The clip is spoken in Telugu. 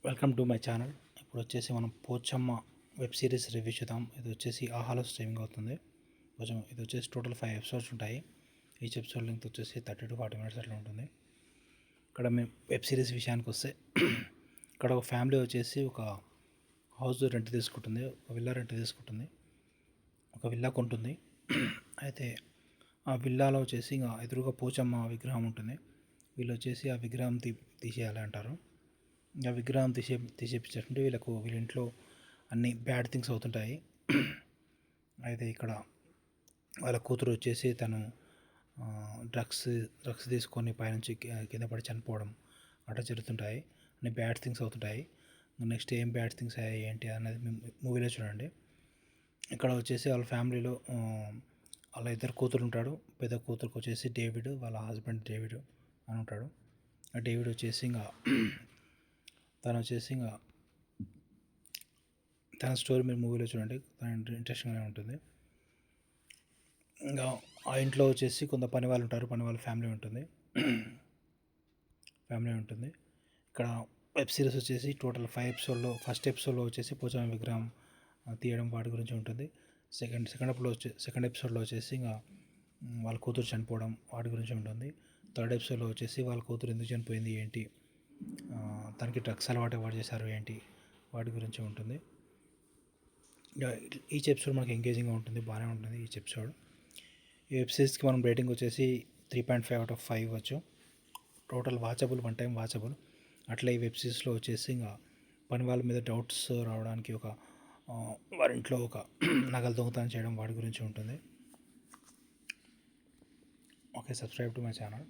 Welcome to my channel. ఇప్పుడు వచ్చేసి మనం పోచమ్మ వెబ్ సిరీస్ రివ్యూ చూద్దాం. ఇది వచ్చేసి ఆహాలో స్ట్రీమింగ్ అవుతుంది. కొంచెం ఇది వచ్చేసి టోటల్ 5 ఎపిసోడ్స్ ఉంటాయి. ఈచ్ ఎపిసోడ్ లెంగ్త్ వచ్చేసి 30 to 40 minutes అట్లా ఉంటుంది. ఇక్కడ మేము వెబ్ సిరీస్ విషయానికి వస్తే ఇక్కడ ఒక ఫ్యామిలీ వచ్చేసి ఒక హౌస్ రెంట్ తీసుకుంటుంది, ఒక విల్లా రెంట్ తీసుకుంటుంది, ఒక విల్లా కొంటుంది. అయితే ఆ విల్లాలో వచ్చేసి ఇంకా ఎదురుగా పోచమ్మ విగ్రహం ఉంటుంది. వీళ్ళు వచ్చేసి ఆ విగ్రహం తీసేయాలి అంటారు. ఆ విగ్రహం తీసేపించారంటే వీళ్ళ ఇంట్లో అన్ని బ్యాడ్ థింగ్స్ అవుతుంటాయి. అయితే ఇక్కడ వాళ్ళ కూతురు వచ్చేసి తను డ్రగ్స్ తీసుకొని పైనుంచి కింద పడి చనిపోవడం అట్లా జరుగుతుంటాయి. అన్ని బ్యాడ్ థింగ్స్ అవుతుంటాయి. నెక్స్ట్ ఏం బ్యాడ్ థింగ్స్ అయ్యాయి ఏంటి అనేది మూవీలో చూడండి. ఇక్కడ వచ్చేసి వాళ్ళ ఫ్యామిలీలో వాళ్ళ ఇద్దరు కూతురు ఉంటాడు. పెద్ద కూతురుకి వచ్చేసి డేవిడ్, వాళ్ళ హస్బెండ్ డేవిడ్ అని ఉంటాడు. ఆ డేవిడ్ వచ్చేసి ఇంకా తన స్టోరీ మీరు మూవీలో చూడండి, తన ఇంట్రెస్టింగ్గానే ఉంటుంది. ఇంకా ఆ ఇంట్లో వచ్చేసి కొంత పని వాళ్ళు ఉంటారు, పని వాళ్ళ ఫ్యామిలీ ఉంటుంది. ఇక్కడ వెబ్ సిరీస్ వచ్చేసి టోటల్ 5 ఎపిసోడ్లో ఫస్ట్ ఎపిసోడ్లో వచ్చేసి పోచమ్మ విగ్రహం తీయడం వాటి గురించి ఉంటుంది. సెకండ్ ఎపిసోడ్లో వచ్చేసి ఇంకా వాళ్ళ కూతురు చనిపోవడం వాటి గురించి ఉంటుంది. థర్డ్ ఎపిసోడ్లో వచ్చేసి వాళ్ళ కూతురు ఎందుకు చనిపోయింది ఏంటి, తనకి డ్రగ్స్ అలవాటు ఎవరు చేశారు ఏంటి వాటి గురించి ఉంటుంది. ఈచ్ ఎపిసోడ్ మనకి ఎంగేజింగ్గా ఉంటుంది, బాగానే ఉంటుంది ఈచ్ ఎపిసోడ్. ఈ వెబ్ సిరీస్కి మనం రేటింగ్ వచ్చేసి 3.5/5 ఇవ్వచ్చు. Total watchable, 1 time watchable. అట్లా ఈ వెబ్ సిరీస్లో వచ్చేసి ఇంకా పని వాళ్ళ మీద డౌట్స్ రావడానికి వారి ఇంట్లో ఒక నగలు దొంగతనం చేయడం వాటి గురించి ఉంటుంది. Okay, subscribe to my channel.